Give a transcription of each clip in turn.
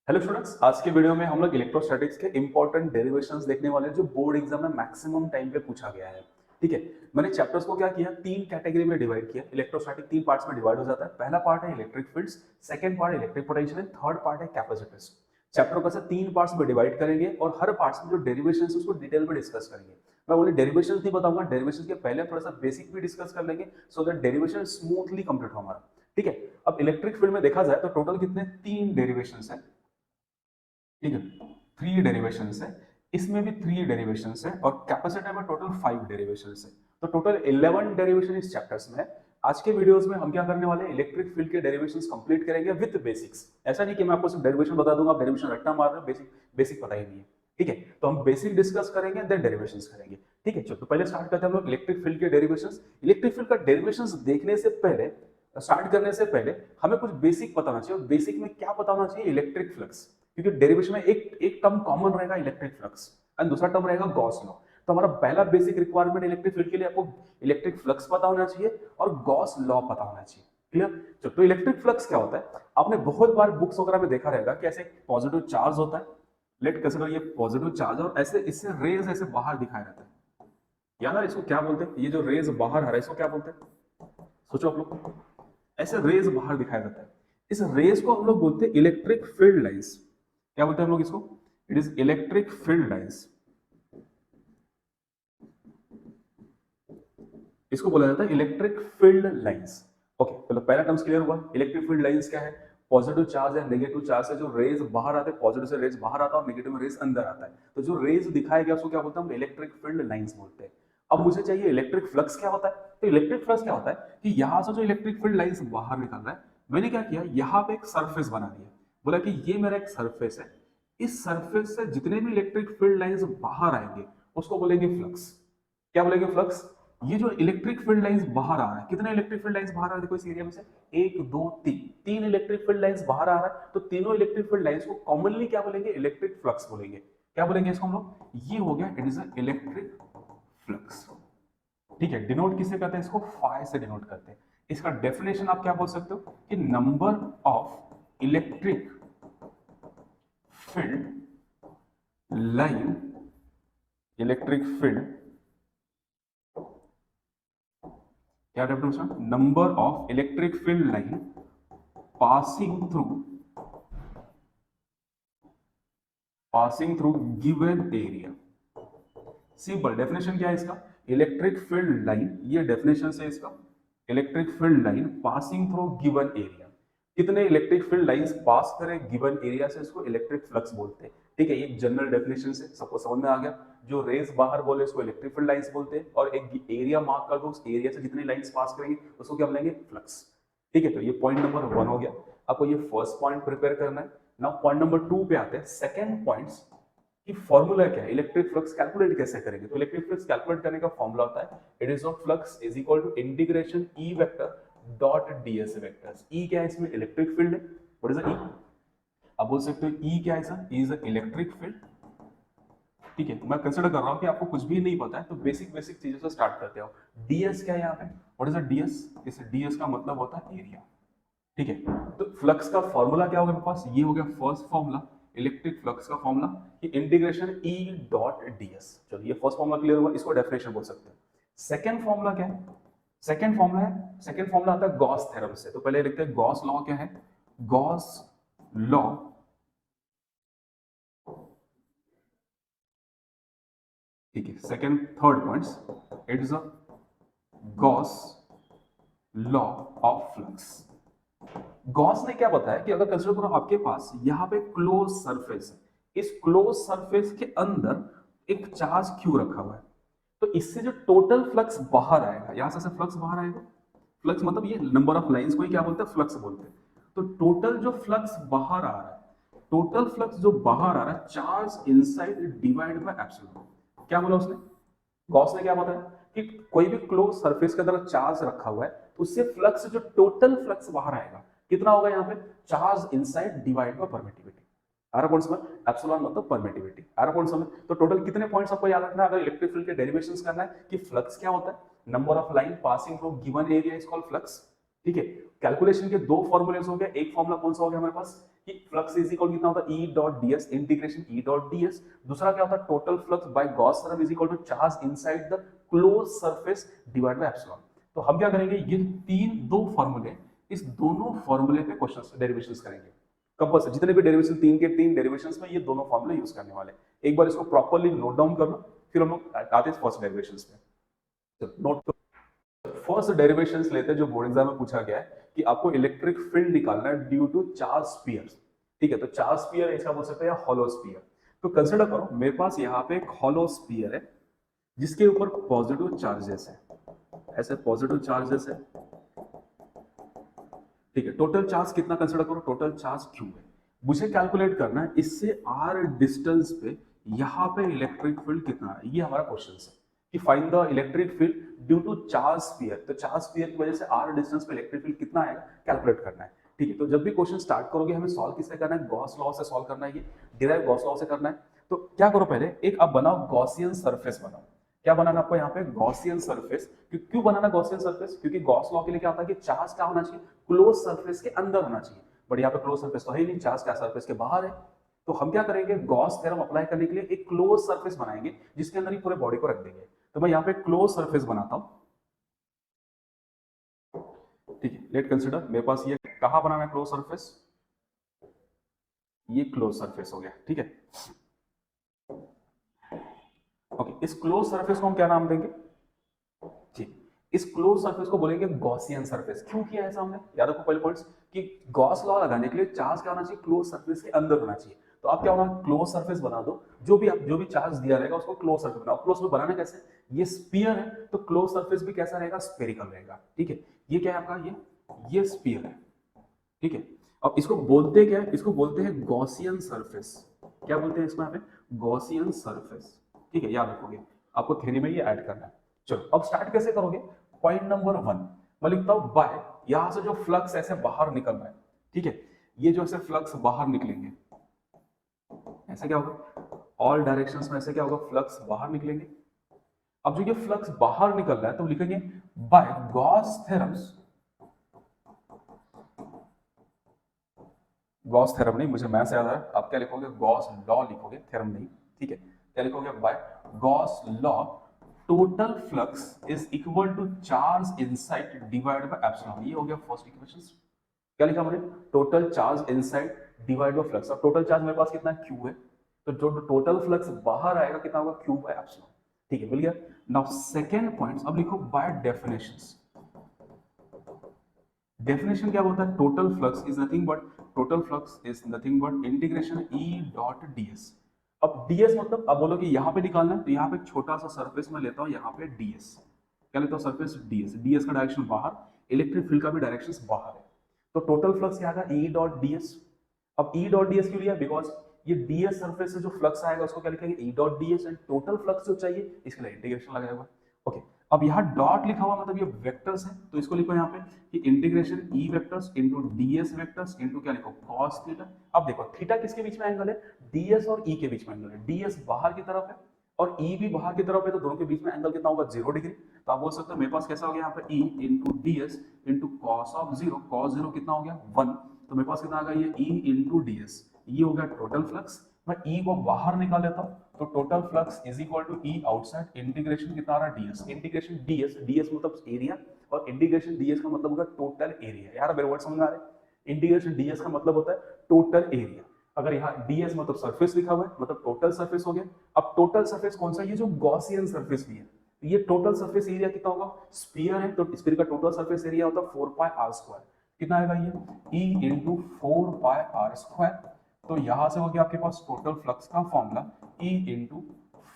Hello students, आज के video में हम लोग इलेक्ट्रोस्टैटिक्स के इंपॉर्टेंट डेरिवेशंस देखने वाले हैं जो बोर्ड एग्जाम में मैक्सिमम टाइम पे पूछा गया है। ठीक है, मैंने चैप्टर्स को क्या किया, तीन कैटेगरी में डिवाइड किया। इलेक्ट्रोस्टैटिक तीन पार्ट्स में डिवाइड हो जाता है। पहला पार्ट है electric fields, second part electric potential, third part है कैपेसिटर्स। चैप्टर को ऐसे तीन पार्ट्स में डिवाइड करेंगे और हर पार्ट्स में जो डेरिवेशंस उसको डिटेल में डिस्कस करेंगे। मैं बोले डेरिवेशंस नहीं बताऊंगा, डेरिवेशंस के पहले थोड़ा सा बेसिक भी डिस्कस कर लेंगे so that derivation smoothly complete हो हमारा। ठीक है, अब इलेक्ट्रिक फील्ड में देखा जाए तो टोटल कितने, तीन डेरिवेशंस है। ठीक है, थ्री डेरिवेशंस है, इसमें भी थ्री डेरिवेशंस है और कैपेसिटर में टोटल फाइव डेरिवेशंस है। तो टोटल 11 डेरिवेशन इस चैप्टर्स में है। आज के वीडियोस में हम क्या करने वाले हैं, इलेक्ट्रिक फील्ड के डेरिवेशंस कंप्लीट करेंगे विद बेसिक्स। ऐसा नहीं कि मैं आपको सिर्फ डेरिवेशन बता दूंगा, आप डेरिवेशन रटना मार रहे हो, बेसिक बेसिक पता ही नहीं है। ठीक है, तो हम बेसिक डिस्कस करेंगे देन डेरिवेशंस करेंगे। ठीक है, चलो तो पहले स्टार्ट करते हैं हम लोग इलेक्ट्रिक फील्ड के डेरिवेशंस। इलेक्ट्रिक फील्ड का डेरिवेशंस देखने से पहले, स्टार्ट करने से पहले हमें कुछ बेसिक पता होना चाहिए। और बेसिक में क्या पता होना चाहिए, इलेक्ट्रिक फ्लक्स। क्योंकि डेरिवेशन में एक टर्म कॉमन रहेगा इलेक्ट्रिक फ्लक्स एंड दूसरा टर्म रहेगा गॉस लॉ। तो हमारा पहला बेसिक रिक्वायरमेंट इलेक्ट्रिक फील्ड के लिए आपको इलेक्ट्रिक फ्लक्स पता होना चाहिए और गॉस लॉ पता होना चाहिए। क्लियर? तो इलेक्ट्रिक फ्लक्स क्या होता है, आपने बहुत बार बुक्स वगैरह में देखा रहेगा कि ऐसे पॉजिटिव चार्ज होता है। लेट कंसीडर ये पॉजिटिव चार्ज और ऐसे इससे रेज ऐसे बाहर दिखाया रहता है। याद है इसको क्या बोलते हैं, ये जो रेज बाहर आ रहा है इसको क्या बोलते हैं, सोचो आप लोग। ऐसे रेज बाहर दिखाया जाता है, इस रेज को हम लोग बोलते हैं इलेक्ट्रिक फील्ड लाइंस। क्या बोलते हैं हम लोग इसको, it is electric field lines. इसको बोला जाता है इलेक्ट्रिक फील्ड लाइंस। ओके, चलो पहला टर्म्स क्लियर हुआ। इलेक्ट्रिक फील्ड लाइंस क्या है, पॉजिटिव चार्ज है नेगेटिव चार्ज से जो रेज बाहर आते हैं, पॉजिटिव से रेज बाहर आता है और नेगेटिव में रेज अंदर आता है। तो जो रेज दिखाया गया उसको क्या बोलते हैं हम, इलेक्ट्रिक फील्ड लाइंस बोलते हैं। अब मुझे चाहिए इलेक्ट्रिक फ्लक्स क्या होता है। तो इलेक्ट्रिक फ्लक्स क्या होता है कि यहां से जो इलेक्ट्रिक फील्ड लाइंस बाहर निकल रहा है, मैंने क्या किया, यहां पे एक सरफेस बना दिया। बोला कि ये मेरा एक सरफेस है, इस सरफेस से जितने भी इलेक्ट्रिक फील्ड लाइंस बाहर आएंगे उसको बोलेंगे फ्लक्स। क्या बोलेंगे, फ्लक्स। ये जो इलेक्ट्रिक फील्ड लाइंस बाहर आ रहा है, कितने इलेक्ट्रिक फील्ड लाइंस बाहर आ रहे हैं देखो इस एरिया में से, एक दो तीन, तीन इलेक्ट्रिक फील्ड लाइंस बाहर आ रहा है। तो तीनों इलेक्ट्रिक फील्ड लाइंस को कॉमनली क्या बोलेंगे, इलेक्ट्रिक फ्लक्स बोलेंगे। क्या बोलेंगे इसको हम लोग, ये हो गया, it is a electric flux. ठीक है, डिनोट किससे करते हैं इसको, फाई से डिनोट करते हैं। इसका डेफिनेशन आप क्या बोल सकते हो कि number of electric field line, electric field, क्या definition, number of electric field line passing through given area. Simple definition क्या है इसका, इलेक्ट्रिक फील्ड लाइन, ये डेफिनेशन है इसका, electric field line passing through given area. कितने इलेक्ट्रिक फील्ड लाइंस पास करें given area से उसको इलेक्ट्रिक फ्लक्स बोलते हैं। ठीक है, ये जनरल डेफिनेशन से सबको समझ में आ गया। जो रेज बाहर बोले उसको इलेक्ट्रिक फील्ड लाइंस बोलते हैं और एक एरिया मार्क कर दो, उस एरिया से जितनी लाइंस पास करेंगे उसको क्या बोलेंगे, फ्लक्स। ठीक है, तो ये पॉइंट नंबर 1 हो गया। आपको ये फर्स्ट पॉइंट प्रिपेयर करना है। नाउ पॉइंट नंबर 2 पे आते हैं। सेकंड पॉइंट्स कि फॉर्मूला क्या है, इलेक्ट्रिक फ्लक्स कैलकुलेट कैसे करेंगे। तो इलेक्ट्रिक फ्लक्स कैलकुलेट करने का फॉर्मूला होता है, it is of flux is equal to integration E vector dot d s vectors. E क्या है इसमें, इलेक्ट्रिक फील्ड है। व्हाट इज द ई, आप बोल सकते हो ई क्या है sir, E is a electric field. ठीक है, मैं कंसीडर कर रहा हूं कि आपको कुछ भी नहीं पता है तो बेसिक बेसिक चीजों से स्टार्ट करते हो। डीएस क्या है यहाँ पे, व्हाट इज अ डीएस, इस डीएस का मतलब होता है एरिया। ठीक है, तो फ्लक्स का फॉर्मूला क्या होगा मेरे पास, ये हो गया फर्स्ट फॉर्मूला इलेक्ट्रिक फ्लक्स का फॉर्मूला, कि इंटीग्रेशन ई डॉट डीएस। चलो ये फर्स्ट फॉर्मूला क्लियर हुआ, इसको डेफिनेशन बोल सकते हैं। सेकंड फॉर्मूला क्या है, सेकंड फॉर्मूला आता है गॉस थ्योरम से। तो पहले लिखते हैं गॉस लॉ क्या है, गॉस लॉ, ठीक है, second third points, it is a Gauss law of flux. Gauss ने क्या बताया कि अगर कंसीडर करो आपके पास यहाँ पे क्लोज सरफेस है, इस क्लोज सरफेस के अंदर एक चार्ज क्यू रखा हुआ है, तो इससे जो टोटल फ्लक्स बाहर आएगा, यहां से फ्लक्स बाहर आएगा, फ्लक्स मतलब ये नंबर ऑफ लाइंस को ही क्या बोलते हैं, फ्लक्स बोलते हैं। तो टोटल जो फ्लक्स बाहर आ रहा है, टोटल फ्लक्स जो बाहर आ रहा है, charge inside divide by epsilon. क्या बोला उसने, गॉस ने क्या बताया कि कोई भी क्लोज सरफेस के अंदर चार्ज रखा हुआ है तो उससे फ्लक्स, जो टोटल फ्लक्स बाहर आएगा कितना होगा, यहाँ पे charge inside divide by permittivity. आ रहा पॉइंट समझ, एप्सिलॉन मतलब परमिटिविटी। आ रहा पॉइंट समझ। तो टोटल कितने पॉइंट्स आपको याद रखना है अगर इलेक्ट्रिक फील्ड के डेरिवेशंस करना है, कि फ्लक्स क्या होता है, number of line passing through given area is called flux. ठीक है, कैलकुलेशन के दो फॉर्मूलेस हो गए। एक फॉर्मूला कौन सा हो गया हमारे पास, कि फ्लक्स इज इक्वल कितना होता है E dot DS integration E dot DS. दूसरा क्या होता है total flux by Gauss theorem is equal to charge inside the close surface divide by epsilon. तो हम क्या करेंगे ये दो फॉर्मूले, इस दोनों फॉर्मूले पे क्वेश्चंस डेरिवेशंस करेंगे कंपल्सरी। जितने भी डेरिवेशन तीन के तीन डेरिवेशंस में ये दोनों फॉर्मूले यूज करने वाले। एक बार इसको प्रॉपर्ली नोट डाउन कर लो, फिर हम लोग आते हैं फर्स्ट डेरिवेशंस पे। तो नोट फर्स्ट डेरिवेशंस लेते हैं जो बोर्ड एग्जाम में पूछा गया है कि आपको इलेक्ट्रिक फील्ड निकालना है ड्यू टू चार्ज स्फीयर। ठीक है, तो चार्ज स्फीयर इसका बोल सकते हैं हॉलो स्फीयर। तो कंसीडर करो मेरे पास यहाँ पे एक हॉलो स्फीयर है जिसके ऊपर पॉजिटिव चार्जेस है, ऐसे पॉजिटिव चार्जेस है। ठीक है, टोटल चार्ज कितना कंसीडर करो, टोटल चार्ज क्यू है। मुझे कैलकुलेट करना है इससे आर डिस्टेंस पे यहाँ पे इलेक्ट्रिक फील्ड कितना है, ये हमारा क्वेश्चन है कि find the electric field due to charge sphere. तो चार्ज स्फीयर की वजह से आर डिस्टेंस पे इलेक्ट्रिक फील्ड कितना आएगा कैलकुलेट करना है। ठीक है, तो जब भी क्वेश्चन स्टार्ट करोगे हमें सॉल्व किससे करना है, गॉस लॉ से सॉल्व करना है, ये डिराइव गॉस लॉ से करना है। तो क्या करो पहले एक आप बनाओ गॉसियन सरफेस बनाओ। क्या बनाना आपको यहाँ पे गॉसियन सरफेस। क्यों बनाना गॉसियन सरफेस, क्योंकि गॉस लॉ के लिए क्या होता है कि चार्ज क्या होना चाहिए, क्लोज सरफेस के अंदर होना चाहिए। बट यहाँ पे क्लोज सरफेस तो है ही नहीं, चार्ज क्या सरफेस के बाहर है। तो हम क्या करेंगे गॉस थ्योरम अप्लाई करने के लिए एक क्लोज सरफेस बनाएंगे जिसके अंदर ही पूरे बॉडी को रख देंगे। तो मैं यहाँ पे क्लोज सरफेस बनाता हूं। ठीक है, लेट कंसीडर मेरे पास ये कहां बनाना है क्लोज सरफेस, ये क्लोज सरफेस हो गया। ठीक है, ओके, इस क्लोज सरफेस को हम क्या नाम देंगे, ठीक, इस क्लोज सरफेस को बोलेंगे गॉसियन सरफेस। क्यों किया ऐसा हमने, याद रखो पहले पॉइंट्स कि गॉस लॉ लगाने के लिए चार्ज क्या होना चाहिए, क्लोज सरफेस के अंदर होना चाहिए। तो आप क्या होना, क्लोज सरफेस बना दो, जो भी चार्ज दिया रहेगा उसको क्लोज सरफेस बनाओ। क्लोज में बनाना कैसे, ये स्फीयर है तो क्लोज सरफेस भी कैसा रहेगा, स्फेरिकल रहेगा। ठीक है, ये क्या है आपका, ये स्फीयर है। ठीक है, अब इसको बोलते क्या है, इसको बोलते हैं गॉसियन सरफेस। क्या बोलते हैं इसको यहाँ पे, गॉसियन सरफेस। ठीक है, याद रखोगे, आपको थ्योरी में ये ऐड करना है। चलो अब स्टार्ट कैसे करोगे, पॉइंट नंबर 1 मैं लिखता हूं बाय, यहां से जो फ्लक्स ऐसे बाहर निकल रहा है। ठीक है, ये जो ऐसे फ्लक्स बाहर निकलेंगे, ऐसा क्या होगा, ऑल डायरेक्शंस में ऐसे क्या होगा, फ्लक्स बाहर निकलेंगे। अब जो ये फ्लक्स बाहर निकल रहा है तो लिखेंगे by Gauss theorems, Gauss theorem नहीं, मुझे मैथ्स याद आ रहा है, आप क्या लिखोगे, गॉस लॉ लिखोगे, थ्योरम नहीं। ठीक है, क्या लिखोगे, by Gauss law total flux is equal to charge inside divide by epsilon. ये हो गया फर्स्ट इक्वेशन। क्या लिखा हमने, total charge inside divide by flux. अब टोटल चार्ज मेरे पास कितना है, क्यू है, तो जो टोटल फ्लक्स बाहर आएगा कितना होगा, क्यू बाय एप्सिलॉन। ठीक है, मिल गया। नाउ सेकंड पॉइंट, अब लिखो बाय डेफिनेशंस। डेफिनेशन क्या बोलता है, total flux is nothing but, total flux is nothing but integration E dot DS. अब डीएस मतलब, अब बोलो कि यहाँ पे निकालना है तो यहाँ पे एक छोटा सा सरफेस मैं लेता हूँ, यहाँ पे डीएस, क्या लेता हूँ, सरफेस डीएस। डीएस का डायरेक्शन बाहर, इलेक्ट्रिक फील्ड का भी डायरेक्शन बाहर है, तो टोटल फ्लक्स क्या आएगा, ई डॉट डीएस। अब ई डॉट डीएस क्यों लिया, बिकॉज ये डीएस सरफेस से जो फ्लक्स आएगा उसको क्या लिखेंगे, ई dot DS, and total flux जो चाहिए इसके लिए इंटीग्रेशन लगाया हुआ। ओके, अब यहाँ डॉट लिखा हुआ मतलब ये वेक्टर्स है, तो इसको लिखो यहाँ पे कि इंटीग्रेशन ई vectors into DS vectors into क्या लिखो, cos थीटा। अब देखो थीटा किसके बीच में एंगल है, डीएस और ई के बीच में एंगल है। डीएस बाहर की तरफ है और ई भी बाहर की तरफ है, तो दोनों के बीच में एंगल कितना होगा, 0 डिग्री। तो आप बोल सकते हो मेरे पास कैसा हो गया यहाँ पे, E into DS into cos of 0, cos 0 कितना हो गया, 1। तो मेरे पास कितना आ गया, ये ई इंटू डीएस, ये हो गया टोटल फ्लक्स। मैं ई को बाहर निकाल देता हूँ, तो total flux is equal to E outside, integration कितना आ रहा है, डीएस, इंटीग्रेशन डीएस, डीएस मतलब एरिया, और इंटीग्रेशन डीएस का मतलब होगा टोटल एरिया। यार मेरे वर्ड समझ में आ रहे हैं, इंटीग्रेशन डीएस का मतलब होता है टोटल एरिया। अगर यहाँ डीएस मतलब सरफेस लिखा हुआ है मतलब टोटल सरफेस हो गया। अब टोटल सरफेस कौन सा, ये जो गॉसियन सरफेस भी है, ये टोटल सरफेस एरिया कितना होगा, स्फीयर है तो स्फीयर का टोटल सरफेस एरिया होता है 4 पाई आर स्क्वायर। कितना आएगा ये, E into 4 pi R square. तो यहां से हो गया आपके पास टोटल फ्लक्स का formula E into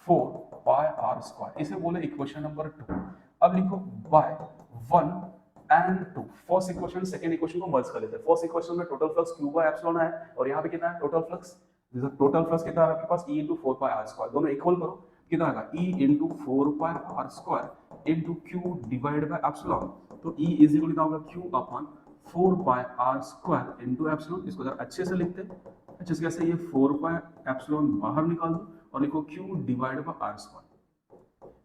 4 pi R square, इसे बोले इक्वेशन नंबर 2। अब लिखो by 1 and 2, first equation second equation को मर्ज कर लेते हैं। फर्स्ट इक्वेशन में total flux Q by epsilon है और यहाँ पे कितना है टोटल फ्लक्स, टोटल फ्लक्स कितना है आपके पास, E into 4 pi R square. दोनों इक्वल करो, कितना आएगा, E into 4 pi R square into Q divide by epsilon. तो E इज इक्वल कितना होगा, Q upon 4 pi R square into epsilon. इसको जरा अच्छे से लिखते हैं, अच्छे से कैसे, ये 4 पाई एप्सिलॉन बाहर निकाल दो और लिखो Q divide by R square.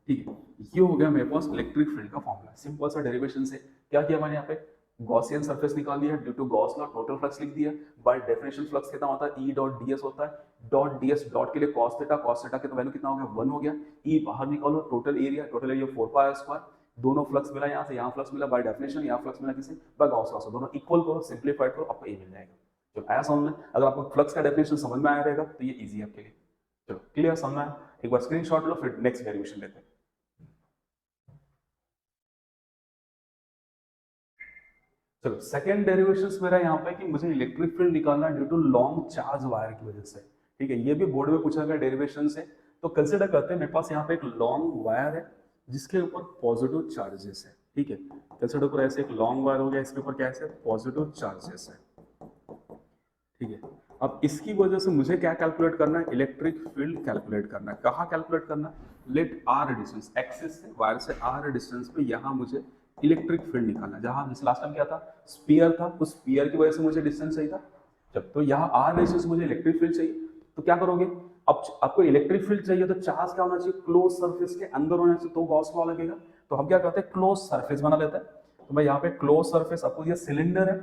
ठीक है, ये हो गया मेरे पास इलेक्ट्रिक फील्ड का फॉर्मूला। सिंपल सा डेरिवेशन से क्या किया मैंने यहाँ पे, गॉसियन सरफेस निकाल दिया due to Gauss law, total flux लिख दिया। बाय डेफिनेशन फ्लक्स कितना होता है, ई डॉट ds होता है। डॉट ds डॉट के लिए cos थीटा की तो वैल्यू कितना हो गया 1 हो गया। ई बाहर निकालो, टोटल एरिया 4 पाई स्क्वायर, दोनों फ्लक्स मिला, यहाँ से यहाँ फ्लक्स मिला बाय डेफिनेशन, यहाँ फ्लक्स मिला किसे, बाय गॉस लॉ से, दोनों इक्वल करो, सिंपलीफाइड करो, आपको ए मिल जाएगा। तो आया समझ में? अगर आपको फ्लक्स का डेफिनेशन समझ में आया रहेगा तो ये इजी है आपके लिए। चलो क्लियर, समझ में आया? एक बार स्क्रीनशॉट लो, फिर नेक्स्ट डेरिवेशन लेते हैं। चलो सेकंड डेरिवेशंस मेरा यहाँ पे कि मुझे इलेक्ट्रिक फील्ड निकालना due to long charge wire की वजह से। ठीक है, ये भी बोर्ड में पूछा गया डेरिवेशन से। तो कंसिडर करते हैं मेरे पास यहाँ पे एक लॉन्ग वायर है जिसके ऊपर पॉजिटिव चार्जेस है। ठीक है, कंसिडर करो ऐसे एक लॉन्ग वायर हो गया, इसके ऊपर क्या है, पॉजिटिव चार्जेस है। ठीक है, अब इसकी वजह से मुझे क्या कैलकुलेट करना है, इलेक्ट्रिक फील्ड कैलकुलेट करना है। कहाँ कैलकुलेट करना है, लेट आर डिस्टेंस, एक्सिस से वायर से आर डिस्टेंस पे यहाँ मुझे इलेक्ट्रिक फील्ड निकालना है। जहाँ जैसे लास्ट टाइम क्या था, स्पीयर था, उस स्पीयर की वजह से मुझे डिस्टेंस चाहिए था। जब तो यहाँ आर डिस्टेंस मुझे इलेक्ट्रिक फील्ड चाहिए, तो क्या करोगे, अब आपको इलेक्ट्रिक फील्ड चाहिए तो चार्ज क्या होना चाहिए, क्लोज सरफेस के अंदर होना चाहिए, तो गॉस लॉ लगेगा। तो हम क्या करते हैं, क्लोज सरफेस बना लेते हैं। तो मैं यहाँ पे क्लोज सरफेस, आपको ये सिलेंडर है,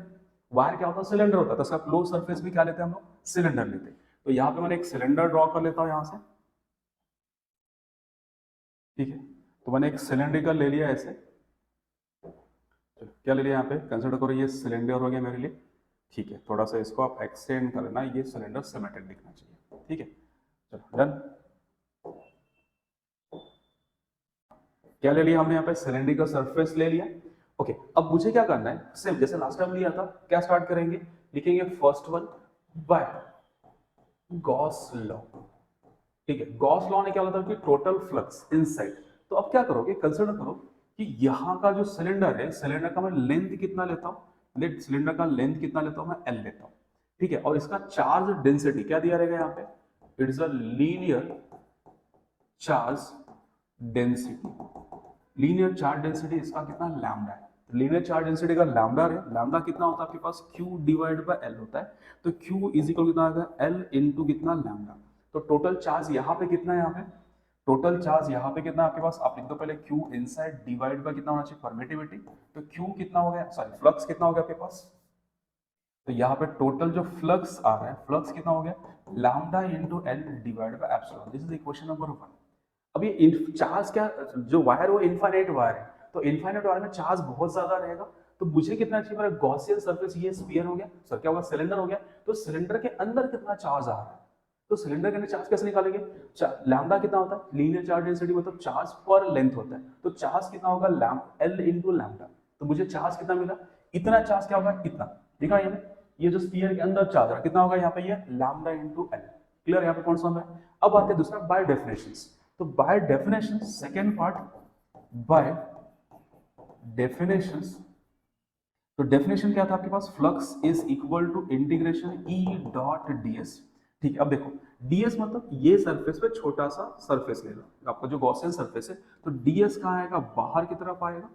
वायर क्या होता है, सिलेंडर होता है, तो इसका क्लोज सरफेस भी क्या लेते हैं हम लोग, सिलेंडर लेते हैं। तो यहाँ पे मैंने एक सिलेंडर ड्रॉ कर लेता हूँ यहाँ से। ठीक है, तो मैंने एक सिलेंड्रिकल ले लिया ऐसे। क्या ले लिया यहाँ पे, कंसिडर करो ये सिलेंडर हो गया मेरे लिए। ठीक है, थोड़ा सा इसको आप एक्सटेंड करना, ये सिलेंडर सिमेट्रिक दिखना चाहिए। ठीक है, चलो डन। क्या ले लिया हमने यहाँ पे, सिलेंड्रिकल सरफेस ले लिया। ओके, अब मुझे क्या करना है, सेम जैसे लास्ट टाइम लिया था, क्या स्टार्ट करेंगे, लिखेंगे first one by Gauss law. ठीक है, गॉस लॉ ने क्या बताया कि टोटल फ्लक्स इनसाइड। तो अब क्या करोगे, कंसिडर करो कि यहाँ का जो सिलेंडर है, सिलेंडर का मैं लेंथ कितना लेता हूँ, लेट सिलेंडर का लेंथ कितना लेता हूँ, मैं एल लेता हूँ। ठीक है, और इसका चार्ज डेंसिटी क्या दिया रहेगा यहाँ पे, it is a linear charge density. Linear charge density इसका कितना, लैम्डा है। लीनियर चार्ज डेंसिटी का लैम्डा है, लैम्डा कितना होता है आपके पास, Q डिवाइड बाय L होता है। तो Q इज इक्वल कितना आएगा, L इंटू कितना, लैम्डा। तो टोटल चार्ज यहाँ पे कितना है, यहाँ पे टोटल चार्ज यहाँ पे कितना आपके पास, आप लिख दो पहले Q इनसाइड डिवाइड बाय कितना होना चाहिए, परमिटिविटी। तो Q कितना हो गया, सॉरी फ्लक्स कितना हो गया आपके पास। तो यहाँ पे टोटल जो फ्लक्स आ रहा है, फ्लक्स कितना हो गया, lambda into L divide by epsilon. This is equation number 1। अब ये चार्ज क्या, जो वायर वो इनफाइनाइट वायर है, तो इनफाइनाइट वायर में चार्ज बहुत ज्यादा रहेगा। तो मुझे कितना चाहिए, मेरा गॉसियन सरफेस, ये स्फीयर हो गया, सर क्या होगा, सिलेंडर हो गया। तो सिलेंडर के अंदर कितना चार्ज आ रहा है, तो सिलेंडर के अंदर चार्ज कैसे निकालेंगे, लैम्डा कितना होता है, लीनियर चार्ज डेंसिटी मतलब चार्ज पर लेंथ होता है। तो चार्ज कितना होगा, एल इंटू लैम्डा। तो मुझे चार्ज कितना मिला, इतना चार्ज क्या होगा, इतना दिखा ये जो स्फीयर के अंदर चार्ज रहा कितना होगा, यहाँ पे ये लैम्डा इंटू एल। क्लियर, यहाँ पे कौन सा है। अब आते हैं दूसरा बाय डेफिनेशंस। तो by definition second part, by definitions. तो डेफिनेशन क्या था आपके पास, flux is equal to integration E dot d s. ठीक है, अब देखो डीएस मतलब ये सरफेस पे छोटा सा सरफेस ले लो, आपका जो गॉसियन सरफेस है, तो डीएस कहाँ आएगा, बाहर की तरफ आएगा,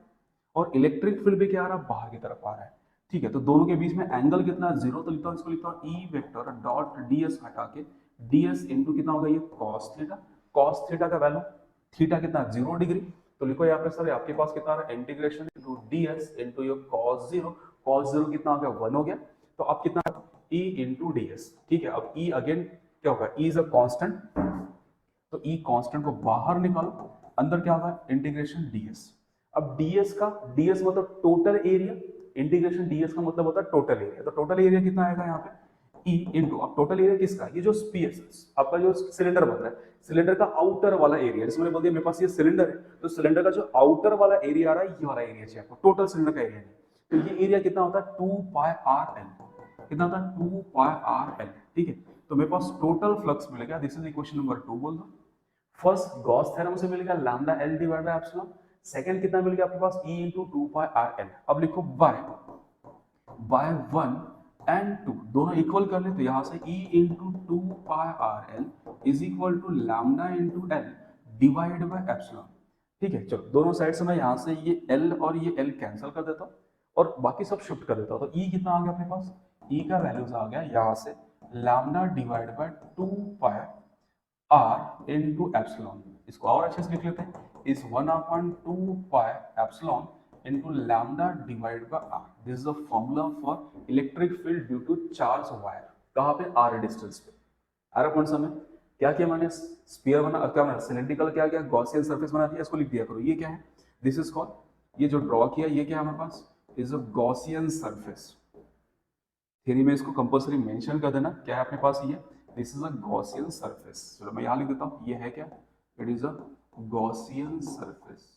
और इलेक्ट्रिक फील्ड भी क्या आ रहा है, बाहर की तरफ आ रहा है। ठीक है, तो दोनों के बीच में एंगल कितना, जीरो। तो लिखता हूँ, इसको लिखता हूँ ई वेक्टर डॉट डीएस हटा के, डीएस इंटू कितना होगा, ये कॉस थीटा। कॉस थीटा का वैल्यू, थीटा कितना, 0 डिग्री। तो लिखो यहाँ पे सर आपके पास कितना आ रहा है, integration into DS into your cos zero. Cos zero कितना हो गया, 1 हो गया। तो अब कितना, ई इंटू डीएस। ठीक है, अब ई अगेन क्या होगा, ई इज अ कांस्टेंट, तो ई कांस्टेंट को बाहर निकालो, अंदर क्या होगा, इंटीग्रेशन डीएस। अब डीएस का, डीएस मतलब टोटल एरिया, इंटीग्रेशन डीएस का मतलब होता है टोटल एरिया। तो टोटल एरिया कितना आएगा यहाँ पे, ई इंटू, अब टोटल एरिया किसका, ये जो स्पीयर आपका जो सिलेंडर बन रहा है, सिलेंडर का आउटर वाला एरिया, जिसमें मैंने बोल दिया मेरे पास ये सिलेंडर है, तो सिलेंडर का जो आउटर वाला एरिया आ रहा है, ये वाला एरिया चाहिए आपको, टोटल सिलेंडर का एरिया। तो ये एरिया कितना होता है, 2 पाई आर एल। कितना होता है, 2 पाई आर एल। ठीक है, तो मेरे पास टोटल फ्लक्स मिलेगा, दिस इज इक्वेशन नंबर 2 बोल दो। फर्स्ट गॉस थ्योरम से मिल गया lambda L divide by epsilon. Second कितना मिल गया आपके पास, ई इंटू 2 पाई आर एल। अब लिखो बाय, बाय 1 एंड 2 दोनों इक्वल कर ले, तो यहां से E into 2 pi R L is equal to lambda into L divide by epsilon. ठीक है, चलो दोनों साइड से मैं यहां से ये एल और ये एल कैंसिल कर देता हूं, और बाकी सब शिफ्ट कर देता हूं। तो ई कितना आ गया अपने पास, ई का वैल्यूज आ गया यहां से lambda divide by 2 pi R into epsilon. इसको और अच्छे से लिख लेते हैं, इस 1/2 pi epsilon into lambda divided by r. This is the formula for electric field due to charge wire. कहाँ पे? r डिस्टेंस पे। आ रहा पॉइंट समझ? क्या किया मैंने? स्फीयर बना, क्या बना? सिलेंड्रिकल क्या किया? गॉसियन सरफेस बना दिया। इसको लिख दिया करो। ये क्या है? दिस इज कॉल्ड, ये जो ड्रॉ किया ये क्या है हमारे पास? Is a Gaussian surface. Theory में इसको कंपल्सरी मेंशन कर देना। क्या है अपने पास? ये this is a Gaussian surface. चलो मैं यहाँ लिख देता हूँ। ये है क्या? It is a Gaussian surface.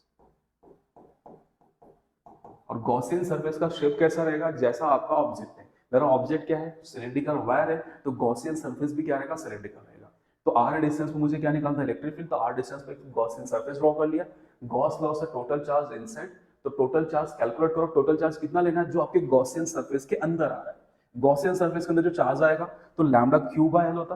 और गॉसियन सरफेस का शेप कैसा रहेगा? जैसा आपका ऑब्जेक्ट है। मेरा ऑब्जेक्ट क्या है? सिलेंड्रिकल वायर है, तो गॉसियन सरफेस भी क्या रहेगा? सिलेंड्रिकल रहेगा। तो आर डिस्टेंस पे मुझे क्या निकालना है? Electric field. तो आर डिस्टेंस पे गॉसियन सरफेस ड्रॉ कर लिया। गॉस लॉ से टोटल चार्ज इनसाइड, तो टोटल चार्ज कैलकुलेट करो। टोटल चार्ज कितना लेना है? जो आपके गॉसियन सरफेस के अंदर आ रहा है। गॉसियन सरफेस के अंदर जो चार्ज आएगा तो लैम्डा क्यू बाय एल होता।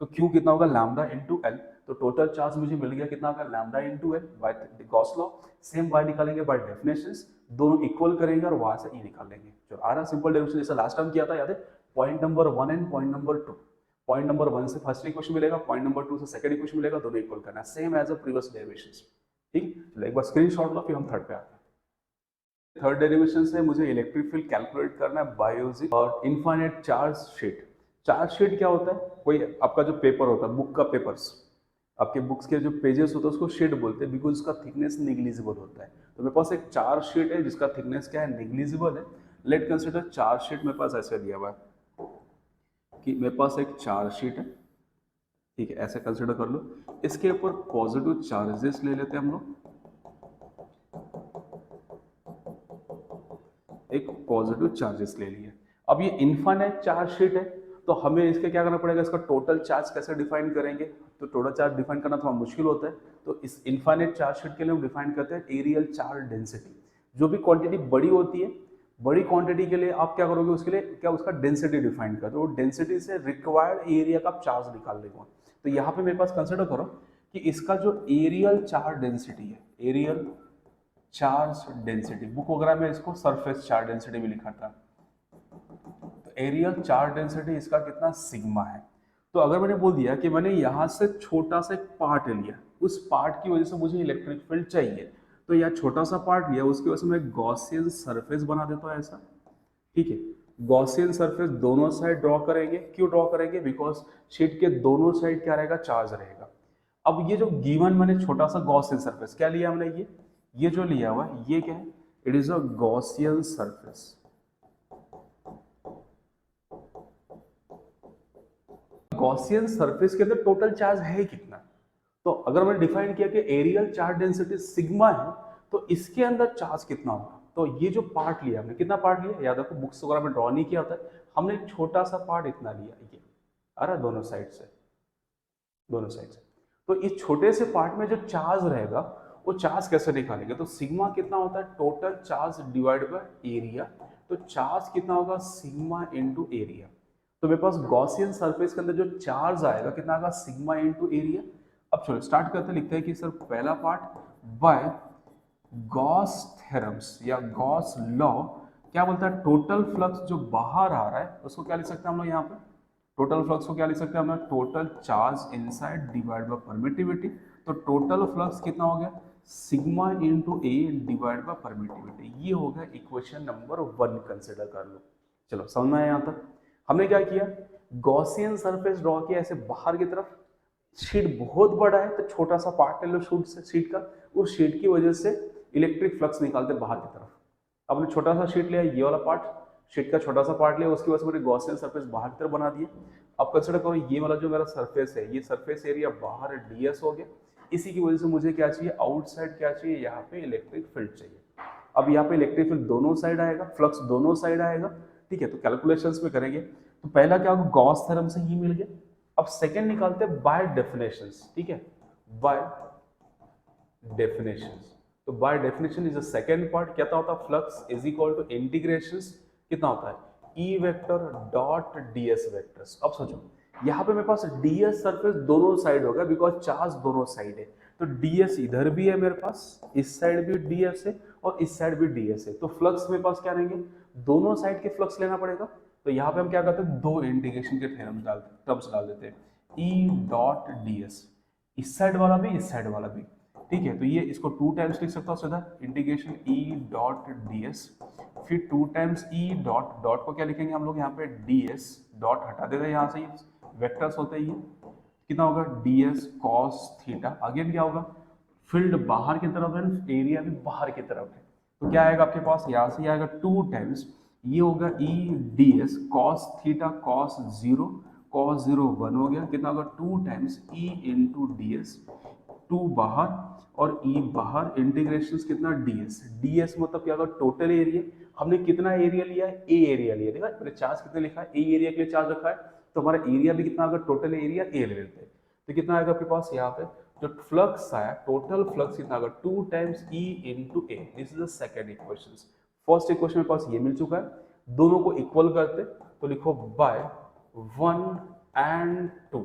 तो क्यू कितना होगा? Lambda into L. तो टोटल चार्ज मुझे मिल गया कितना होगा? Lambda into L by Gauss law. Same by निकालेंगे बाय डेफिनेशंस, दोनों इक्वल करेंगे और वहां से ई निकालेंगे। जो आ रहा सिंपल डेरिवेशन जैसा लास्ट टाइम किया था, याद है? Point number 1 and point number 2। Point number 1 से फर्स्ट इक्वेशन मिलेगा, पॉइंट नंबर 2 से सेकंड इक्वेशन मिलेगा, दोनों इक्वल करना है, same as a previous derivations. ठीक, चलो एक बार स्क्रीनशॉट लो, फिर हम थर्ड पे आते हैं। थर्ड डेरिवेशन से मुझे इलेक्ट्रिक फील्ड कैलकुलेट करना है बाय यूजिंग और infinite charge sheet. Charge sheet क्या होता है? कोई आपका जो पेपर होता है, बुक का पेपर्स, आपके बुक्स के जो पेजेस होते हैं उसको शीट बोलते हैं, बिकॉज उसका थिकनेस निग्लिजिबल होता है। तो मेरे पास एक चार्ज शीट है जिसका थिकनेस क्या है? निग्लिजिबल है। लेट कंसिडर चार्ज शीट मेरे पास ऐसे दिया हुआ है कि मेरे पास एक चार्ज शीट है, ठीक है, ऐसे कंसिडर कर लो। इसके ऊपर पॉजिटिव चार्जेस ले लेते हैं हम लोग, एक पॉजिटिव चार्जेस ले लिए। अब ये इनफाइनाइट चार्ज शीट है, तो हमें इसके क्या करना पड़ेगा? इसका टोटल चार्ज कैसे डिफाइन करेंगे? तो टोटल चार्ज डिफाइन करना थोड़ा मुश्किल होता है। तो इस इनफाइनाइट चार्ज शीट के लिए हम डिफाइन करते हैं एरियल चार्ज डेंसिटी। जो भी क्वांटिटी बड़ी होती है, बड़ी क्वांटिटी के लिए आप क्या करोगे? उसके लिए क्या, उसका डेंसिटी डिफाइन करते हो। डेंसिटी से रिक्वायर्ड एरिया का चार्ज निकाल लेगा। तो यहाँ पे मेरे पास कंसिडर करो कि इसका जो एरियल चार्ज डेंसिटी है, एरियल चार्ज डेंसिटी, बुक वगैरह में इसको सरफेस चार्ज डेंसिटी भी लिखा था। तो एरियल चार्ज डेंसिटी इसका कितना? सिग्मा है। तो अगर मैंने बोल दिया कि मैंने यहां से छोटा सा एक पार्ट लिया, उस पार्ट की वजह से मुझे इलेक्ट्रिक फील्ड चाहिए, तो यह छोटा सा पार्ट लिया, उसकी वजह से मैं गॉसियन सरफेस बना देता हूं ऐसा। ठीक है, गॉसियन सरफेस दोनों साइड ड्रॉ करेंगे। क्यों ड्रॉ करेंगे? बिकॉज शीट के दोनों साइड क्या रहेगा? चार्ज रहेगा। अब ये जो गिवन मैंने छोटा सा गॉसियन सरफेस क्या लिया हमने? ये जो लिया हुआ है ये क्या है? It is a Gaussian surface. Gaussian surface के अंदर टोटल चार्ज है कितना? तो अगर मैंने डिफाइन किया कि एरियल चार्ज डेंसिटी सिग्मा है, तो इसके अंदर चार्ज कितना होगा? तो ये जो पार्ट लिया हमने, कितना पार्ट लिया? याद रखो बुक्स वगैरह में ड्रॉ नहीं किया होता है, हमने एक छोटा सा पार्ट इतना लिया, ये आ रहा दोनों साइड से, दोनों साइड से। तो इस छोटे से पार्ट में जो चार्ज रहेगा वो चार्ज कैसे निकालेंगे? तो सिग्मा कितना होता है? Total charge divide by area. तो चार्ज कितना होगा? Sigma into area. तो मेरे पास गॉसियन सरफेस के अंदर जो चार्ज आएगा कितना आएगा? Sigma into area. अब चलो स्टार्ट करते हैं। लिखते हैं कि सर पहला पार्ट बाय गॉस थ्योरम्स या गॉस लॉ क्या बोलता है? टोटल फ्लक्स जो बाहर आ रहा है उसको क्या लिख सकते हैं हम लोग यहाँ पे? टोटल फ्लक्स को क्या लिख सकते हैं हम लोग? Total charge inside divide by permittivity. तो टोटल फ्लक्स कितना हो गया? Sigma into A divide by permittivity. ये हो गया इक्वेशन नंबर 1, कंसिडर कर लो। चलो समझ में आया यहाँ तक? हमने क्या किया? गॉसियन सरफेस ड्रॉ किया ऐसे बाहर की तरफ। शीट बहुत बड़ा है तो छोटा सा पार्ट ले लो शीट से, शीट का, उस शीट की वजह से इलेक्ट्रिक फ्लक्स निकालते बाहर की तरफ। आपने छोटा सा शीट लिया, ये वाला पार्ट, शीट का छोटा सा पार्ट लिया, उसकी वजह से मैंने गॉसियन सरफेस बाहर की तरफ बना दिया। अब कंसिडर करो ये वाला जो मेरा सरफेस है, ये सरफेस एरिया बाहर ds हो गया। इसी की वजह से मुझे क्या चाहिए? आउटसाइड क्या चाहिए? यहाँ पे इलेक्ट्रिक फील्ड चाहिए। अब यहाँ पे इलेक्ट्रिक फील्ड दोनों साइड आएगा, फ्लक्स दोनों साइड आएगा। ठीक है, तो कैलकुलेशंस में करेंगे तो पहला क्या होगा? गॉस थ्योरम से ही मिल गया। अब सेकंड निकालते हैं बाय डेफिनेशंस। ठीक है, बाय डेफिनेशंस। तो by definition is the second part. क्या होता है? Flux is equal to integrations कितना होता है? E vector dot ds vectors. अब सोचो यहाँ पे मेरे पास ds सरफेस दोनों साइड होगा बिकॉज चार्ज दोनों साइड है। तो ds इधर भी है मेरे पास, इस साइड भी ds है और इस साइड भी ds है। तो फ्लक्स मेरे पास क्या रहेंगे? दोनों साइड के फ्लक्स लेना पड़ेगा। तो यहाँ पे हम क्या करते हैं? दो इंटीग्रेशन के टर्म्स डाल देते हैं, ई डॉट ds, इस साइड वाला भी इस साइड वाला भी। ठीक है, तो ये इसको 2 टाइम्स लिख सकता हूँ सीधा, integration E dot D S, फिर 2 टाइम्स ई डॉट डॉट को क्या लिखेंगे हम लोग यहाँ पे डी एस, डॉट हटा देते हैं यहाँ से, वेक्टर्स होते हैं ये, कितना होगा D S cos theta, again क्या होगा फील्ड बाहर की तरफ है, एरिया भी बाहर की तरफ है, तो क्या आएगा आपके पास यहाँ से आएगा 2 टाइम्स, ये होगा E D S cos theta cos zero, cos zero 1 हो गया, कितना होगा 2 times E into D S, 2 बाहर और ई बाहर, इंटीग्रेशन कितना ds, ds मतलब क्या होगा टोटल एरिया, हमने कितना एरिया लिया है, ए एरिया लिया, देखा मैंने चार्ज कितने लिखा है, ए एरिया के लिए चार्ज रखा है, तो हमारा एरिया भी कितना होगा टोटल एरिया ए ले लेते हैं, तो कितना आएगा आपके पास यहाँ पे जो फ्लक्स आया, टोटल फ्लक्स कितना होगा 2 times E into A, this is the second equation. First equation मेरे पास ये मिल चुका है, दोनों को इक्वल करते तो लिखो बाय 1 एंड 2,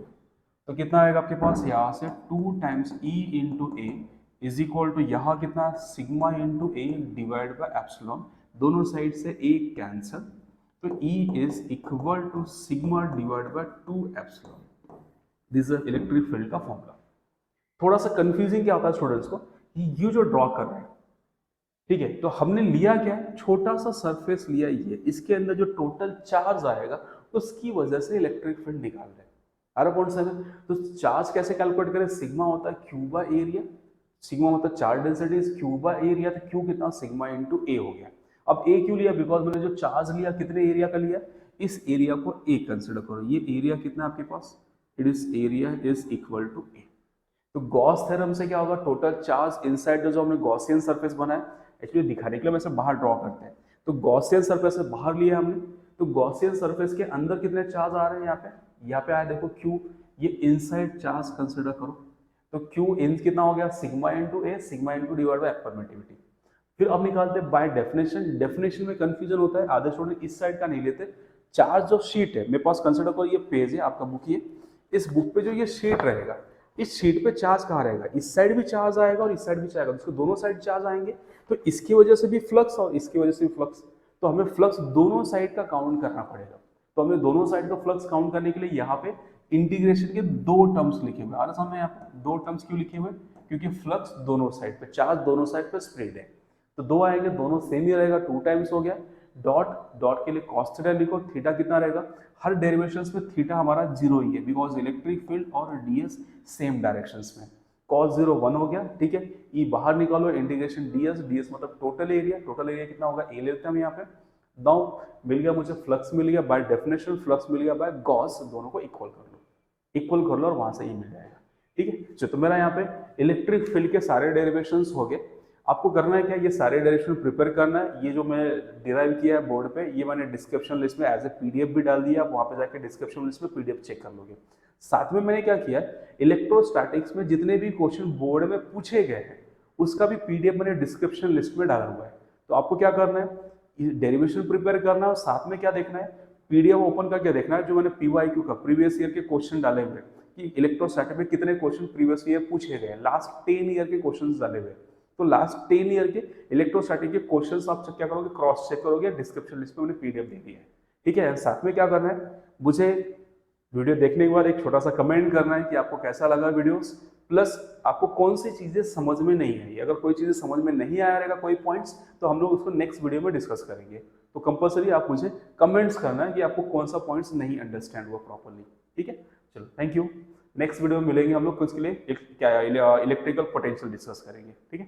तो कितना आएगा आपके पास यहाँ से 2 times E into A is equal to यहाँ कितना sigma into A divide by epsilon, दोनों साइड से ए कैंसल, तो E is equal to sigma divide by 2 epsilon, this is electric field का फॉर्मूला। थोड़ा सा कंफ्यूजिंग क्या होता है स्टूडेंट्स को, ये जो ड्रॉ कर रहे हैं, ठीक है, तो हमने लिया क्या है, छोटा सा सरफेस लिया ये, इसके अंदर जो टोटल चार्ज आएगा उसकी वजह से इलेक्ट्रिक फील्ड निकाल रहे हैं। R.7, तो चार्ज कैसे कैलकुलेट करें, सिग्मा होता है क्यू बाय एरिया, सिग्मा मतलब charge density, Q by area, तो क्यू कितना सिग्मा इंटू ए हो गया। अब ए क्यों लिया, बिकॉज मैंने जो चार्ज लिया कितने एरिया का लिया, इस एरिया को ए कंसिडर करो, ये एरिया कितना आपके पास, it is area is equal to A, तो गॉस थ्योरम से क्या होगा, टोटल चार्ज इनसाइड जो हमने गॉसियन सरफेस बनाया, एक्चुअली दिखाने के लिए वैसे बाहर ड्रॉ करते हैं, तो गॉसियन सरफेस से बाहर लिया हमने, तो गॉसियन सरफेस के अंदर कितने चार्ज आ रहे हैं यहाँ पे आया देखो क्यू, ये इनसाइड चार्ज कंसिडर करो, तो क्यू इन कितना हो गया sigma into A, sigma into divide by permittivity. फिर अब निकालते हैं बाय डेफिनेशन, डेफिनेशन में कंफ्यूजन होता है, आधे स्टूडेंट इस साइड का नहीं लेते, चार्ज जो शीट है मेरे पास कंसिडर करो, ये पेज है आपका बुक, ये इस बुक पे जो ये शीट रहेगा, इस शीट पे चार्ज कहाँ रहेगा, इस साइड भी चार्ज आएगा और इस साइड भी चार्ज आएगा, इसको दोनों साइड चार्ज आएंगे, तो इसकी वजह से भी फ्लक्स और इसकी वजह से भी फ्लक्स, तो हमें फ्लक्स दोनों साइड का काउंट करना पड़ेगा, तो हमें दोनों साइड का फ्लक्स काउंट करने के लिए यहाँ पे इंटीग्रेशन के 2 टर्म्स लिखे हुए, आ रहा समझ में, यहाँ पे 2 टर्म्स क्यों लिखे हुए, क्योंकि फ्लक्स दोनों साइड पे, चार्ज दोनों साइड पे स्प्रेड है, तो 2 आएंगे, दोनों सेम ही रहेगा, 2 टाइम्स हो गया, डॉट डॉट के लिए कॉस थीटा लिखो, थीटा कितना रहेगा, हर डेरिवेशंस में थीटा हमारा 0 ही है, बिकॉज इलेक्ट्रिक फील्ड और डीएस सेम डायरेक्शंस में, कॉस 0 1 हो गया, ठीक है, ई बाहर निकालो, इंटीग्रेशन डीएस, डीएस मतलब टोटल एरिया, टोटल एरिया कितना होगा ए लेते हैं हम यहाँ पे, नाउ मिल गया मुझे फ्लक्स मिल गया बाय डेफिनेशन, फ्लक्स मिल गया बाय गॉस, दोनों को इक्वल कर लो, इक्वल कर लो और वहां से ई मिल जाएगा, ठीक है। तो मेरा यहाँ पे इलेक्ट्रिक फील्ड के सारे डेरिवेशंस हो गए, आपको करना है क्या, ये सारे डायरेक्शन प्रिपेयर करना है, ये जो मैं डिराइव किया है बोर्ड पे, ये मैंने डिस्क्रिप्शन लिस्ट में एज ए पीडीएफ भी डाल दिया, आप वहां पे जाके डिस्क्रिप्शन लिस्ट में पीडीएफ चेक कर लोगे। साथ में मैंने क्या किया, इलेक्ट्रोस्टैटिक्स में जितने भी क्वेश्चन बोर्ड में पूछे गए हैं उसका भी पीडीएफ मैंने डिस्क्रिप्शन लिस्ट में डाला हुआ है, तो आपको क्या करना है, डेरिवेशन प्रिपेयर करना है और साथ में क्या देखना है, पीडीएफ ओपन करके देखना है जो मैंने पीवाईक्यू का प्रीवियस ईयर के क्वेश्चन डाले हुए कि इलेक्ट्रोस्टैटिक में कितने क्वेश्चन प्रीवियस ईयर पूछे गए, लास्ट 10 ईयर के क्वेश्चन डाले हुए, तो लास्ट 10 ईयर के इलेक्ट्रोस्टैटिक के क्वेश्चंस आप क्या करोगे, क्रॉस चेक करोगे, डिस्क्रिप्शन लिस्ट में मैंने पीडीएफ दे दी है, ठीक है। साथ में क्या करना है, मुझे वीडियो देखने के बाद एक छोटा सा कमेंट करना है कि आपको कैसा लगा वीडियोस, प्लस आपको कौन सी चीजें समझ में नहीं आई, अगर कोई चीजें समझ में नहीं आया रहेगा कोई पॉइंट्स, तो हम लोग उसको नेक्स्ट वीडियो में डिस्कस करेंगे, तो कंपलसरी आप मुझे कमेंट्स करना है कि आपको कौन सा पॉइंट्स नहीं अंडरस्टैंड हुआ प्रॉपरली, ठीक है। चलो थैंक यू, नेक्स्ट वीडियो में मिलेंगे हम लोग कुछ के लिए क्या इलेक्ट्रिकल पोटेंशियल डिस्कस करेंगे, ठीक है।